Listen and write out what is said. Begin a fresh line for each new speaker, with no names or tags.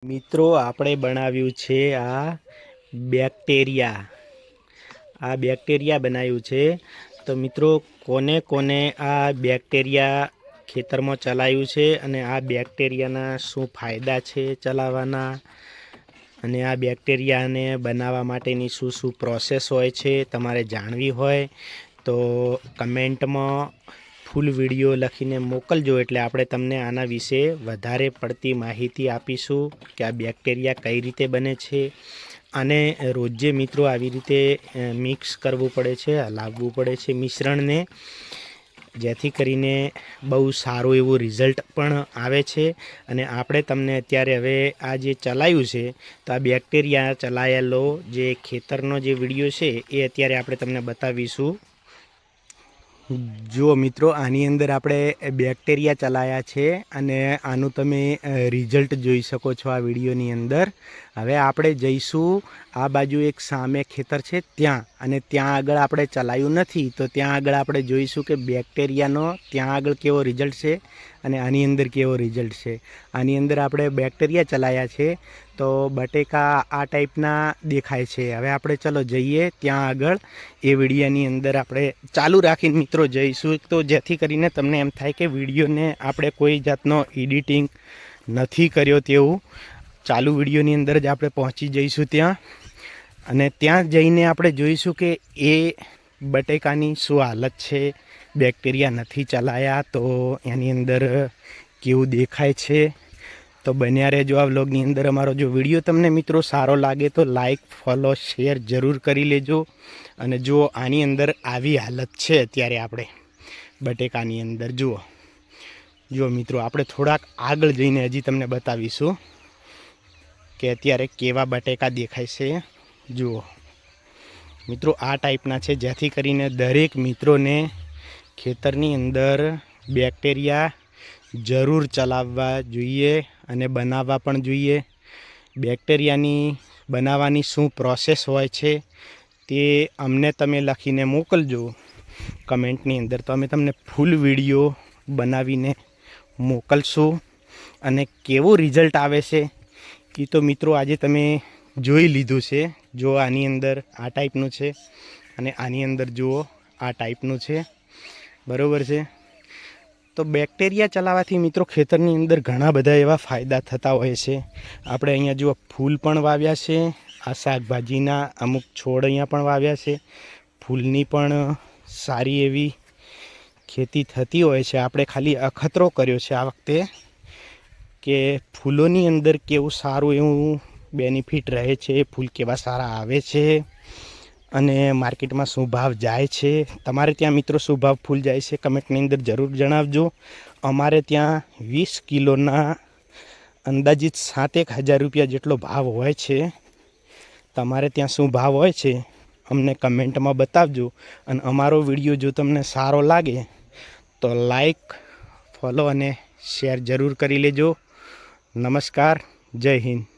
મિત્રો આપણે બનાવ્યું છે આ બેક્ટેરિયા બનાવ્યું છે. તો મિત્રો કોને કોને આ બેક્ટેરિયા ખેતરમાં ચલાવ્યું છે અને આ બેક્ટેરિયાના શું ફાયદા છે ચલાવવાના, અને આ બેક્ટેરિયાને બનાવવા માટેની શું શું પ્રોસેસ હોય છે તમારે જાણવી હોય તો કમેન્ટમાં ફૂલ વિડીયો લખીને મોકલજો, એટલે આપણે તમને આના વિશે વધારે પડતી માહિતી આપીશું કે આ બેક્ટેરિયા કઈ રીતે બને છે. આને રોજે મિત્રો આવી રીતે મિક્સ કરવું પડે છે, હલાવવું પડે છે મિશ્રણને, જેથી કરીને બહુ સારું એવું રિઝલ્ટ પણ આવે છે. અને આપણે તમને અત્યારે હવે આ જે ચલાવ્યું છે તો આ બેક્ટેરિયા ચલાયેલો જે ખેતરનો જે વિડીયો છે એ અત્યારે આપણે તમને બતાવીશું. જુઓ મિત્રો, આની અંદર આપણે બેક્ટેરિયા ચલાવ્યા છે અને આનું તમે રિઝલ્ટ જોઈ શકો છો આ વિડીયોની અંદર. હવે આપણે જઈશું આ બાજુ, એક સામે ખેતર છે ત્યાં, અને ત્યાં આગળ આપણે ચલાવ્યું નથી તો ત્યાં આગળ આપણે જોઈશું કે બેક્ટેરિયાનો ત્યાં આગળ કેવો રિઝલ્ટ છે અને આની અંદર કેવો રિઝલ્ટ છે. આની અંદર આપણે બેક્ટેરિયા ચલાવ્યા છે તો બટેકા આ ટાઈપના દેખાય છે. હવે આપણે ચલો જઈએ ત્યાં આગળ, એ વિડીયોની અંદર આપણે ચાલુ રાખીને મિત્રો જઈશું, તો જેથી કરીને તમને એમ થાય કે વિડીયોને આપણે કોઈ જાતનો એડિટિંગ નથી કર્યો તેવું. ચાલુ વિડીયોની અંદર જ આપણે પહોંચી જઈશું ત્યાં, અને ત્યાં જઈને આપણે જોઈશું કે એ બટેકાની શું હાલત છે. બેક્ટેરિયા નથી ચલાયા તો એની અંદર કેવું દેખાય છે. તો બન્યા રહેજો આ વ્લોગની અંદર. અમારો જો વિડીયો તમને મિત્રો સારો લાગે તો લાઈક, ફોલો, શેર જરૂર કરી લેજો. અને જો આની અંદર આવી હાલત છે અત્યારે આપણે બટેકાની અંદર, જુઓ મિત્રો, આપણે થોડાક આગળ જઈને હજી તમને બતાવીશું કે અત્યારે કેવા બટેકા દેખાય છે. જુઓ મિત્રો, આ ટાઈપના છે, જેથી કરીને દરેક મિત્રોને ખેતરની અંદર બેક્ટેરિયા જરૂર ચલાવવા જોઈએ અને બનાવવા પણ જોઈએ. બેક્ટેરિયાની બનાવવાની શું પ્રોસેસ હોય છે તે અમને તમે લખીને મોકલજો કમેન્ટની અંદર, તો અમે તમને ફૂલ વિડીયો બનાવીને મોકલશું. અને કેવું રિઝલ્ટ આવે છે એ તો મિત્રો આજે તમે જોઈ લીધું છે. જો આની અંદર આ ટાઈપનું છે અને આની અંદર જુઓ આ ટાઈપનું છે, બરાબર છે. તો બેક્ટેરિયા ચલાવવાથી મિત્રો ખેતરની અંદર ઘણા બધા એવા ફાયદા થતા હોય છે. આપણે અહીંયા જુઓ ફૂલ પણ વાવ્યા છે, આ શાકભાજીના અમુક છોડ અહીંયા પણ વાવ્યા છે. ફૂલની પણ સારી એવી ખેતી થતી હોય છે. આપણે ખાલી અખતરો કર્યો છે આ વખતે કે ફૂલોની અંદર કેવું સારું એવું બેનિફિટ રહે છે, ફૂલ કેવા સારા આવે છે અને માર્કેટમાં શું ભાવ જાય છે. તમારે ત્યાં મિત્રો શું ભાવ ફૂલ જાય છે કમેન્ટની અંદર જરૂર જણાવજો. અમારે ત્યાં 20 કિલોના અંદાજિત 7,000 રૂપિયા જેટલો ભાવ હોય છે. તમારે ત્યાં શું ભાવ હોય છે અમને કમેન્ટમાં બતાવજો. અને અમારો વિડીયો જો તમને સારો લાગે તો લાઈક, ફોલો અને શેર જરૂર કરી લેજો. નમસ્કાર, જય હિન્દ.